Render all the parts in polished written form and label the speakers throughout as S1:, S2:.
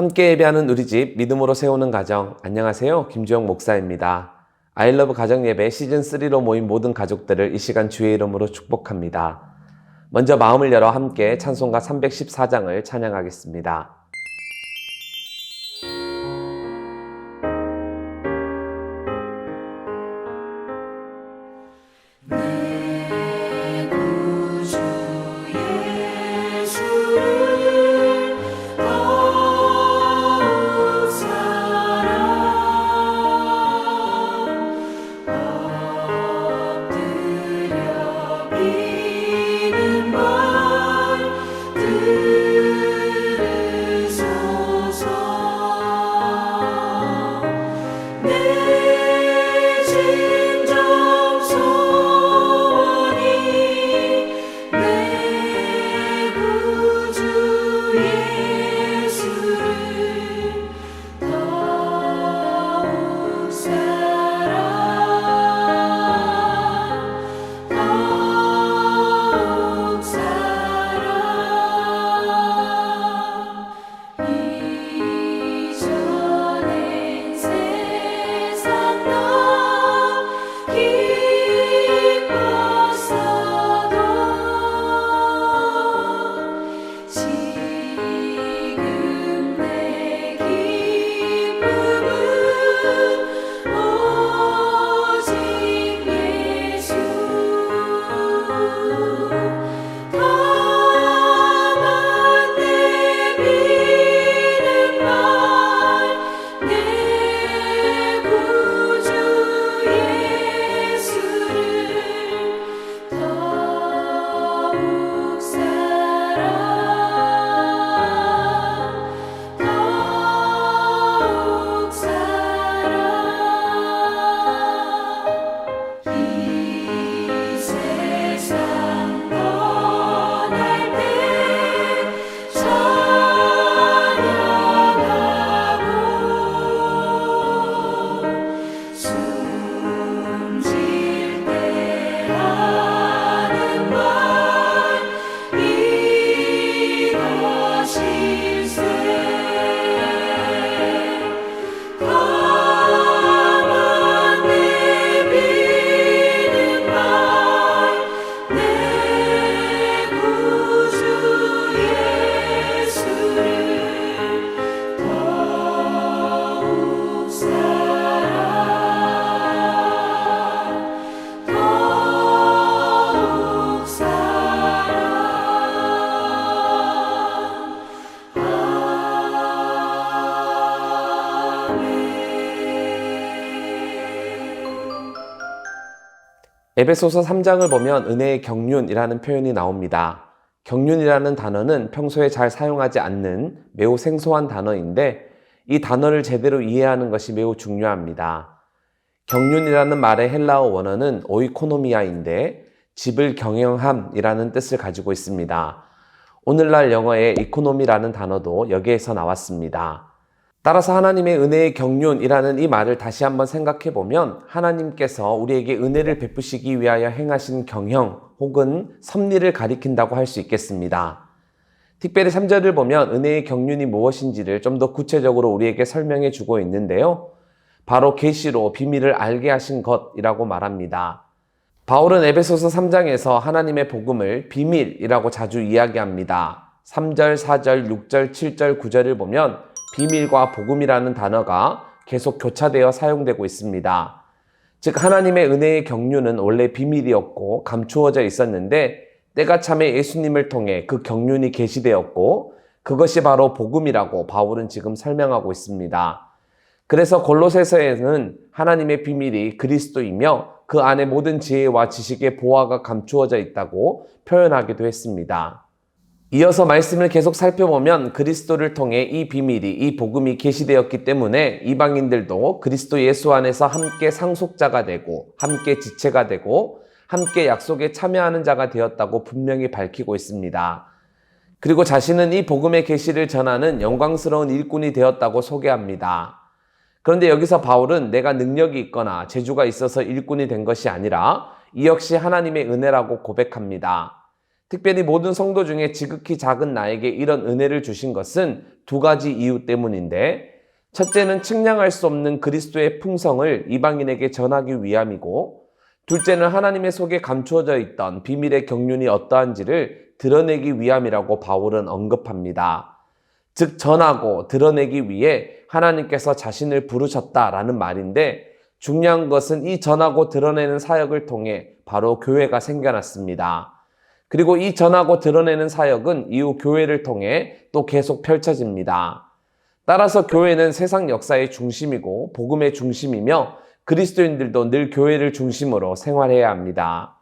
S1: 함께 예배하는 우리 집 믿음으로 세우는 가정, 안녕하세요. 김주영 목사입니다. 아이러브 가정예배 시즌3로 모인 모든 가족들을 이 시간 주의 이름으로 축복합니다. 먼저 마음을 열어 함께 찬송가 314장을 찬양하겠습니다. 에베소서 3장을 보면 은혜의 경륜이라는 표현이 나옵니다. 경륜이라는 단어는 평소에 잘 사용하지 않는 매우 생소한 단어인데 이 단어를 제대로 이해하는 것이 매우 중요합니다. 경륜이라는 말의 헬라어 원어는 오이코노미아인데 집을 경영함이라는 뜻을 가지고 있습니다. 오늘날 영어의 이코노미라는 단어도 여기에서 나왔습니다. 따라서 하나님의 은혜의 경륜이라는 이 말을 다시 한번 생각해 보면 하나님께서 우리에게 은혜를 베푸시기 위하여 행하신 경영 혹은 섭리를 가리킨다고 할 수 있겠습니다. 특별히 3절을 보면 은혜의 경륜이 무엇인지를 좀 더 구체적으로 우리에게 설명해 주고 있는데요. 바로 계시로 비밀을 알게 하신 것이라고 말합니다. 바울은 에베소서 3장에서 하나님의 복음을 비밀이라고 자주 이야기합니다. 3절, 4절, 6절, 7절, 9절을 보면 비밀과 복음이라는 단어가 계속 교차되어 사용되고 있습니다. 즉 하나님의 은혜의 경륜은 원래 비밀이었고 감추어져 있었는데 때가 참에 예수님을 통해 그 경륜이 계시되었고 그것이 바로 복음이라고 바울은 지금 설명하고 있습니다. 그래서 골로새서에는 하나님의 비밀이 그리스도이며 그 안에 모든 지혜와 지식의 보화가 감추어져 있다고 표현하기도 했습니다. 이어서 말씀을 계속 살펴보면 그리스도를 통해 이 비밀이, 이 복음이 계시되었기 때문에 이방인들도 그리스도 예수 안에서 함께 상속자가 되고 함께 지체가 되고 함께 약속에 참여하는 자가 되었다고 분명히 밝히고 있습니다. 그리고 자신은 이 복음의 계시를 전하는 영광스러운 일꾼이 되었다고 소개합니다. 그런데 여기서 바울은 내가 능력이 있거나 재주가 있어서 일꾼이 된 것이 아니라 이 역시 하나님의 은혜라고 고백합니다. 특별히 모든 성도 중에 지극히 작은 나에게 이런 은혜를 주신 것은 두 가지 이유 때문인데, 첫째는 측량할 수 없는 그리스도의 풍성을 이방인에게 전하기 위함이고, 둘째는 하나님의 속에 감추어져 있던 비밀의 경륜이 어떠한지를 드러내기 위함이라고 바울은 언급합니다. 즉, 전하고 드러내기 위해 하나님께서 자신을 부르셨다라는 말인데, 중요한 것은 이 전하고 드러내는 사역을 통해 바로 교회가 생겨났습니다. 그리고 이 전하고 드러내는 사역은 이후 교회를 통해 또 계속 펼쳐집니다. 따라서 교회는 세상 역사의 중심이고 복음의 중심이며 그리스도인들도 늘 교회를 중심으로 생활해야 합니다.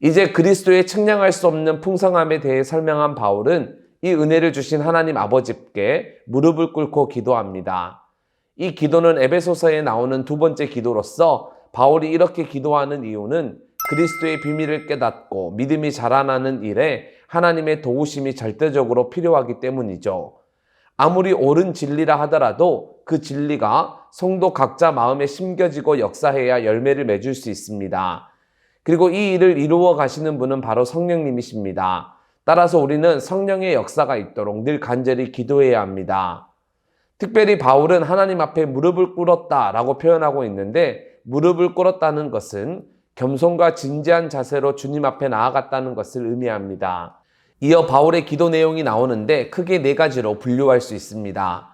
S1: 이제 그리스도의 측량할 수 없는 풍성함에 대해 설명한 바울은 이 은혜를 주신 하나님 아버지께 무릎을 꿇고 기도합니다. 이 기도는 에베소서에 나오는 두 번째 기도로서 바울이 이렇게 기도하는 이유는 그리스도의 비밀을 깨닫고 믿음이 자라나는 일에 하나님의 도우심이 절대적으로 필요하기 때문이죠. 아무리 옳은 진리라 하더라도 그 진리가 성도 각자 마음에 심겨지고 역사해야 열매를 맺을 수 있습니다. 그리고 이 일을 이루어 가시는 분은 바로 성령님이십니다. 따라서 우리는 성령의 역사가 있도록 늘 간절히 기도해야 합니다. 특별히 바울은 하나님 앞에 무릎을 꿇었다라고 표현하고 있는데, 무릎을 꿇었다는 것은 겸손과 진지한 자세로 주님 앞에 나아갔다는 것을 의미합니다. 이어 바울의 기도 내용이 나오는데 크게 네 가지로 분류할 수 있습니다.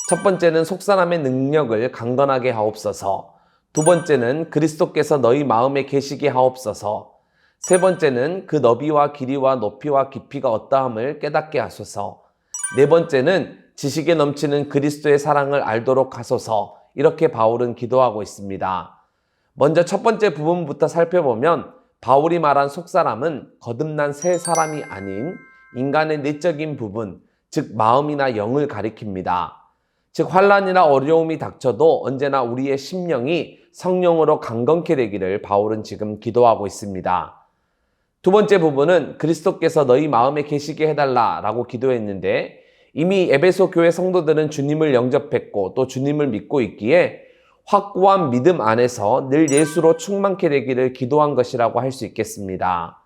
S1: 첫 번째는 속사람의 능력을 강건하게 하옵소서. 두 번째는 그리스도께서 너희 마음에 계시게 하옵소서. 세 번째는 그 너비와 길이와 높이와 깊이가 어떠함을 깨닫게 하소서. 네 번째는 지식에 넘치는 그리스도의 사랑을 알도록 하소서. 이렇게 바울은 기도하고 있습니다. 먼저 첫 번째 부분부터 살펴보면 바울이 말한 속사람은 거듭난 새 사람이 아닌 인간의 내적인 부분, 즉 마음이나 영을 가리킵니다. 즉 환난이나 어려움이 닥쳐도 언제나 우리의 심령이 성령으로 강건케 되기를 바울은 지금 기도하고 있습니다. 두 번째 부분은 그리스도께서 너희 마음에 계시게 해달라라고 기도했는데, 이미 에베소 교회 성도들은 주님을 영접했고 또 주님을 믿고 있기에 확고한 믿음 안에서 늘 예수로 충만케 되기를 기도한 것이라고 할 수 있겠습니다.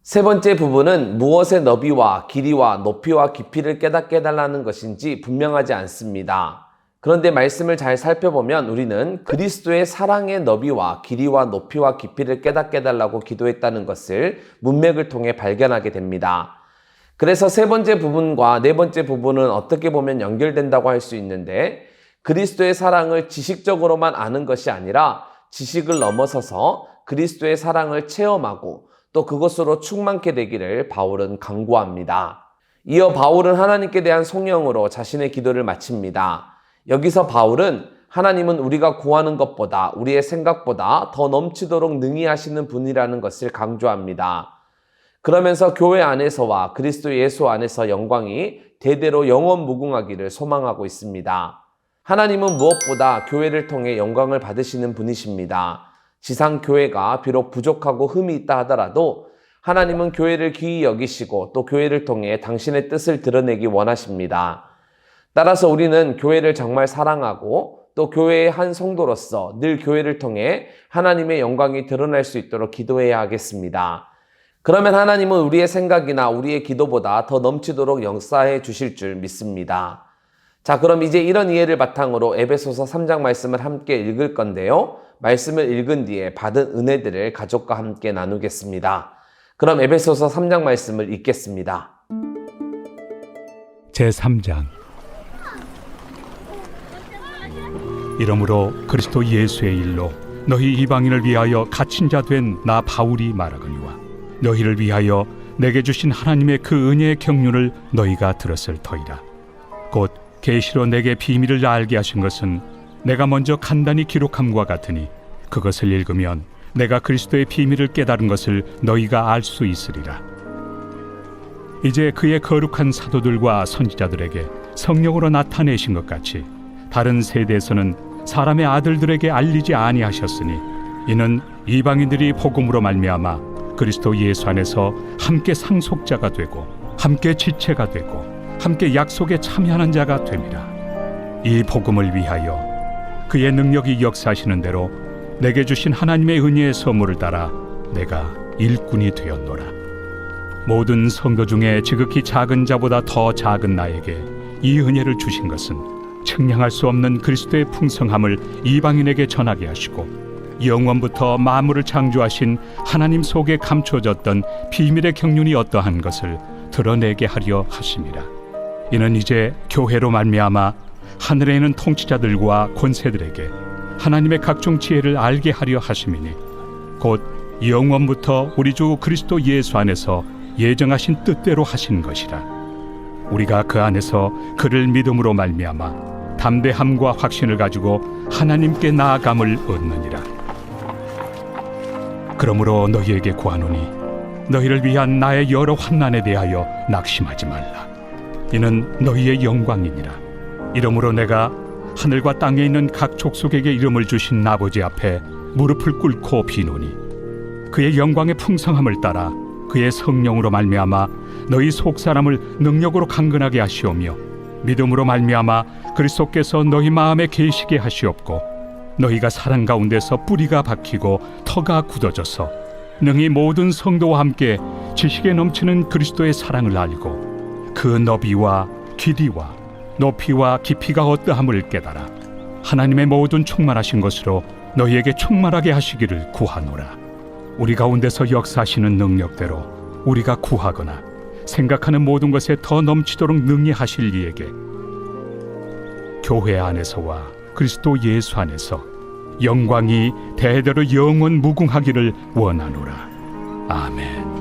S1: 세 번째 부분은 무엇의 너비와 길이와 높이와 깊이를 깨닫게 해달라는 것인지 분명하지 않습니다. 그런데 말씀을 잘 살펴보면 우리는 그리스도의 사랑의 너비와 길이와 높이와 깊이를 깨닫게 해달라고 기도했다는 것을 문맥을 통해 발견하게 됩니다. 그래서 세 번째 부분과 네 번째 부분은 어떻게 보면 연결된다고 할 수 있는데, 그리스도의 사랑을 지식적으로만 아는 것이 아니라 지식을 넘어서서 그리스도의 사랑을 체험하고 또 그것으로 충만케 되기를 바울은 강구합니다. 이어 바울은 하나님께 대한 송영으로 자신의 기도를 마칩니다. 여기서 바울은 하나님은 우리가 구하는 것보다 우리의 생각보다 더 넘치도록 능히 하시는 분이라는 것을 강조합니다. 그러면서 교회 안에서와 그리스도 예수 안에서 영광이 대대로 영원 무궁하기를 소망하고 있습니다. 하나님은 무엇보다 교회를 통해 영광을 받으시는 분이십니다. 지상 교회가 비록 부족하고 흠이 있다 하더라도 하나님은 교회를 귀히 여기시고 또 교회를 통해 당신의 뜻을 드러내기 원하십니다. 따라서 우리는 교회를 정말 사랑하고 또 교회의 한 성도로서 늘 교회를 통해 하나님의 영광이 드러날 수 있도록 기도해야 하겠습니다. 그러면 하나님은 우리의 생각이나 우리의 기도보다 더 넘치도록 역사해 주실 줄 믿습니다. 자, 그럼 이제 이런 이해를 바탕으로 에베소서 3장 말씀을 함께 읽을 건데요. 말씀을 읽은 뒤에 받은 은혜들을 가족과 함께 나누겠습니다. 그럼 에베소서 3장 말씀을 읽겠습니다.
S2: 제3장. 이러므로 그리스도 예수의 일로 너희 이방인을 위하여 갇힌 자 된 나 바울이 말하거니와 너희를 위하여 내게 주신 하나님의 그 은혜의 경륜을 너희가 들었을 터이라. 곧 계시로 내게 비밀을 알게 하신 것은 내가 먼저 간단히 기록함과 같으니 그것을 읽으면 내가 그리스도의 비밀을 깨달은 것을 너희가 알 수 있으리라. 이제 그의 거룩한 사도들과 선지자들에게 성령으로 나타내신 것 같이 다른 세대에서는 사람의 아들들에게 알리지 아니하셨으니 이는 이방인들이 복음으로 말미암아 그리스도 예수 안에서 함께 상속자가 되고 함께 지체가 되고 함께 약속에 참여하는 자가 됨이라. 이 복음을 위하여 그의 능력이 역사하시는 대로 내게 주신 하나님의 은혜의 선물을 따라 내가 일꾼이 되었노라. 모든 성도 중에 지극히 작은 자보다 더 작은 나에게 이 은혜를 주신 것은 측량할 수 없는 그리스도의 풍성함을 이방인에게 전하게 하시고 영원부터 만물을 창조하신 하나님 속에 감춰졌던 비밀의 경륜이 어떠한 것을 드러내게 하려 하심이라. 이는 이제 교회로 말미암아 하늘에 있는 통치자들과 권세들에게 하나님의 각종 지혜를 알게 하려 하심이니 곧 영원부터 우리 주 그리스도 예수 안에서 예정하신 뜻대로 하신 것이라. 우리가 그 안에서 그를 믿음으로 말미암아 담대함과 확신을 가지고 하나님께 나아감을 얻느니라. 그러므로 너희에게 구하노니 너희를 위한 나의 여러 환난에 대하여 낙심하지 말라. 이는 너희의 영광이니라. 이러므로 내가 하늘과 땅에 있는 각 족속에게 이름을 주신 아버지 앞에 무릎을 꿇고 비노니 그의 영광의 풍성함을 따라 그의 성령으로 말미암아 너희 속 사람을 능력으로 강건하게 하시오며 믿음으로 말미암아 그리스도께서 너희 마음에 계시게 하시옵고 너희가 사랑 가운데서 뿌리가 박히고 터가 굳어져서 능히 모든 성도와 함께 지식에 넘치는 그리스도의 사랑을 알고 그 너비와 길이와 높이와 깊이가 어떠함을 깨달아 하나님의 모든 충만하신 것으로 너희에게 충만하게 하시기를 구하노라. 우리 가운데서 역사하시는 능력대로 우리가 구하거나 생각하는 모든 것에 더 넘치도록 능히 하실 이에게 교회 안에서와 그리스도 예수 안에서 영광이 대대로 영원 무궁하기를 원하노라. 아멘.